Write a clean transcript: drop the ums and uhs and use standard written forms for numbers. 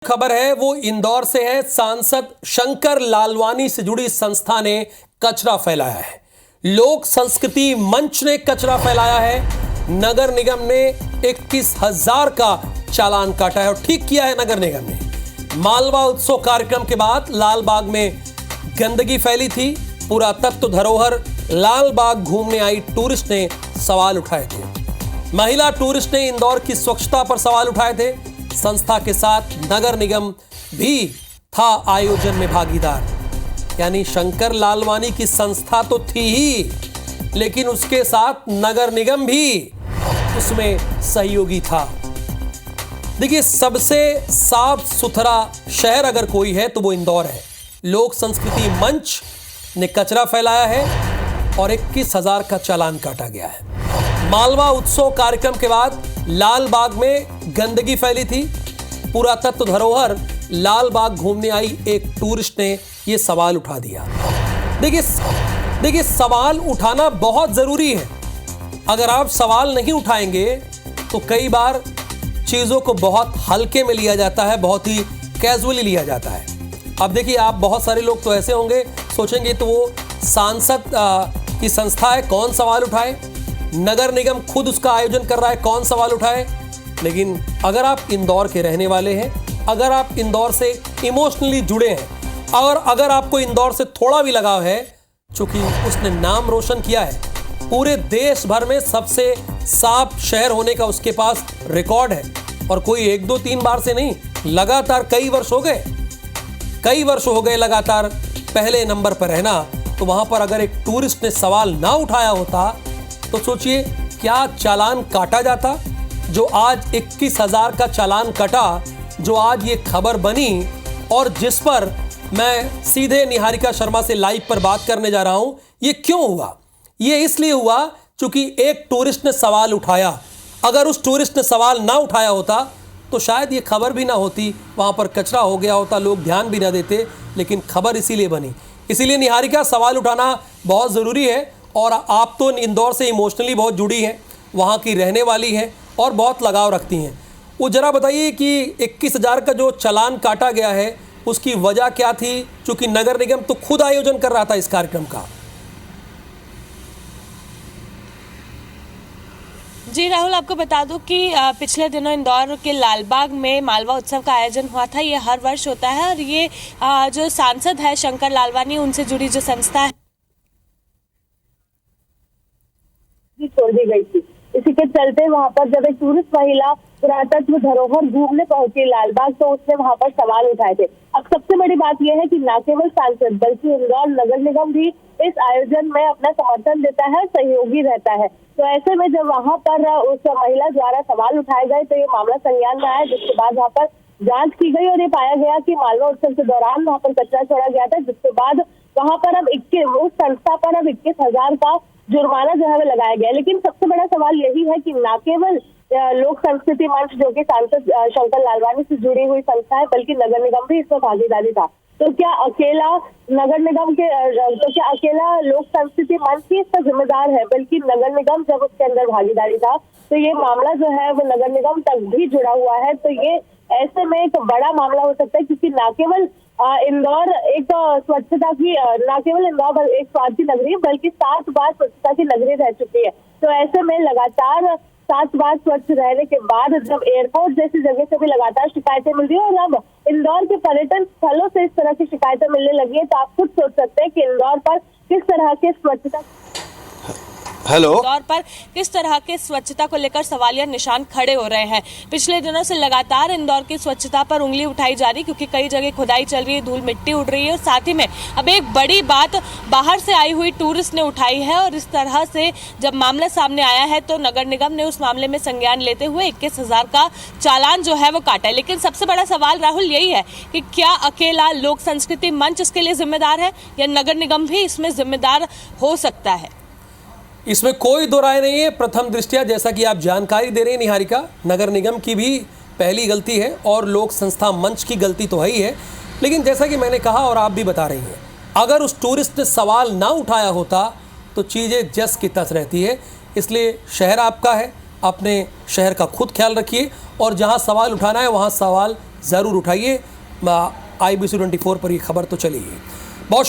खबर है वो इंदौर से है। सांसद शंकर लालवानी से जुड़ी संस्था ने कचरा फैलाया है। लोक संस्कृति मंच ने कचरा फैलाया है। नगर निगम ने 21,000 का चालान काटा है और ठीक किया है नगर निगम ने। मालवा उत्सव कार्यक्रम के बाद लालबाग में गंदगी फैली थी। पुरातत्व धरोहर लालबाग घूमने आई टूरिस्ट ने सवाल उठाए थे। महिला टूरिस्ट ने इंदौर की स्वच्छता पर सवाल उठाए थे। संस्था के साथ नगर निगम भी था आयोजन में भागीदार। यानी शंकर लालवानी की संस्था तो थी ही, लेकिन उसके साथ नगर निगम भी उसमें सहयोगी था। देखिए, सबसे साफ सुथरा शहर अगर कोई है तो वो इंदौर है। लोक संस्कृति मंच ने कचरा फैलाया है और 21,000 का चालान काटा गया है। मालवा उत्सव कार्यक्रम के बाद लालबाग में गंदगी फैली थी। पुरातत्व धरोहर लालबाग घूमने आई एक टूरिस्ट ने यह सवाल उठा दिया। देखिए, सवाल उठाना बहुत जरूरी है। अगर आप सवाल नहीं उठाएंगे तो कई बार चीजों को बहुत हल्के में लिया जाता है, बहुत ही कैजुअली लिया जाता है। अब देखिए, आप बहुत सारे लोग तो ऐसे होंगे, सोचेंगे तो वो सांसद की संस्था है, कौन सवाल उठाए। नगर निगम खुद उसका आयोजन कर रहा है, कौन सवाल उठाए। लेकिन अगर आप इंदौर के रहने वाले हैं, अगर आप इंदौर से इमोशनली जुड़े हैं और अगर आपको इंदौर से थोड़ा भी लगाव है, चूंकि उसने नाम रोशन किया है, पूरे देश भर में सबसे साफ शहर होने का उसके पास रिकॉर्ड है। और कोई 1, 2, 3 बार से नहीं, लगातार कई वर्ष हो गए लगातार पहले नंबर पर रहना। तो वहां पर अगर एक टूरिस्ट ने सवाल ना उठाया होता तो सोचिए क्या चालान काटा जाता। जो आज 21,000 का चालान कटा, जो आज ये खबर बनी और जिस पर मैं सीधे निहारिका शर्मा से लाइव पर बात करने जा रहा हूं। ये क्यों हुआ? ये इसलिए हुआ क्योंकि एक टूरिस्ट ने सवाल उठाया। अगर उस टूरिस्ट ने सवाल ना उठाया होता तो शायद ये खबर भी ना होती, वहां पर कचरा हो गया होता, लोग ध्यान भी ना देते। लेकिन खबर इसीलिए बनी। इसीलिए निहारिका, सवाल उठाना बहुत ज़रूरी है। और आप तो इंदौर से इमोशनली बहुत जुड़ी हैं, वहाँ की रहने वाली हैं और बहुत लगाव रखती हैं। वो ज़रा बताइए कि 21,000 का जो चालान काटा गया है उसकी वजह क्या थी? चूँकि नगर निगम तो खुद आयोजन कर रहा था इस कार्यक्रम का। जी राहुल, आपको बता दूं कि पिछले दिनों इंदौर के लालबाग में मालवा उत्सव का आयोजन हुआ था। ये हर वर्ष होता है और ये जो सांसद है शंकर लालवानी, उनसे जुड़ी जो संस्था है छोड़ दी गई थी। इसी के चलते वहां पर जब एक टूरिस्ट महिला पुरातत्व धरोहर घूमने पहुंची लालबाग, तो उसने वहां पर सवाल उठाए थे। अब सबसे बड़ी बात यह है कि न केवल सांसद बल्कि इंदौर नगर निगम भी इस आयोजन में अपना समर्थन देता है, सहयोगी रहता है। तो ऐसे में जब वहां पर उस महिला द्वारा सवाल उठाए गए तो ये मामला संज्ञान में आया, जिसके बाद वहां पर जांच की गई और ये पाया गया कि मालवा उत्सव के दौरान वहां पर कचरा छोड़ा गया था, जिसके बाद वहां पर अब उस संस्था पर अब 21,000 का जुर्माना जो है वो लगाया गया। लेकिन सबसे बड़ा सवाल यही है कि न केवल लोक संस्कृति मंच, जो कि सांसद शंकर लालवानी से जुड़ी हुई संस्था है, बल्कि नगर निगम भी इसमें भागीदारी था। तो क्या अकेला नगर निगम के क्या अकेला लोक संस्कृति मंच ही इसका जिम्मेदार है? बल्कि नगर निगम जब उसके अंदर भागीदारी था तो ये मामला जो है वो नगर निगम तक भी जुड़ा हुआ है। तो ये ऐसे में एक बड़ा मामला हो सकता है, क्योंकि न केवल इंदौर एक स्वच्छता की, न केवल इंदौर एक स्वाद की नगरी, बल्कि 7 बार स्वच्छता की नगरी रह चुकी है। तो ऐसे में लगातार 7 बार स्वच्छ रहने के बाद जब एयरपोर्ट जैसी जगह से भी लगातार शिकायतें मिल रही है और अब इंदौर के पर्यटन स्थलों से इस तरह की शिकायतें मिलने लगी है, तो आप खुद सोच सकते हैं कि इंदौर पर किस तरह के स्वच्छता तौर पर किस तरह के स्वच्छता को लेकर सवालिया निशान खड़े हो रहे हैं। पिछले दिनों से लगातार इंदौर की स्वच्छता पर उंगली उठाई जा रही, क्योंकि कई जगह खुदाई चल रही है, धूल मिट्टी उड़ रही है। और साथ ही में अब एक बड़ी बात बाहर से आई हुई टूरिस्ट ने उठाई है और इस तरह से जब मामला सामने आया है तो नगर निगम ने उस मामले में संज्ञान लेते हुए 21,000 का चालान जो है वो काटा है। लेकिन सबसे बड़ा सवाल राहुल यही है कि क्या अकेला लोक संस्कृति मंच इसके लिए जिम्मेदार है या नगर निगम भी इसमें जिम्मेदार हो सकता है? इसमें कोई दो राय नहीं है। प्रथम दृष्टया, जैसा कि आप जानकारी दे रहे हैं निहारिका, नगर निगम की भी पहली गलती है और लोक संस्था मंच की गलती तो है ही है। लेकिन जैसा कि मैंने कहा और आप भी बता रही हैं, अगर उस टूरिस्ट ने सवाल ना उठाया होता तो चीज़ें जस की तस रहती है। इसलिए शहर आपका है, अपने शहर का खुद ख्याल रखिए और जहां सवाल उठाना है वहां सवाल ज़रूर उठाइए। IBC 24 पर ये खबर तो चली ही। बहुत शुक्रिया।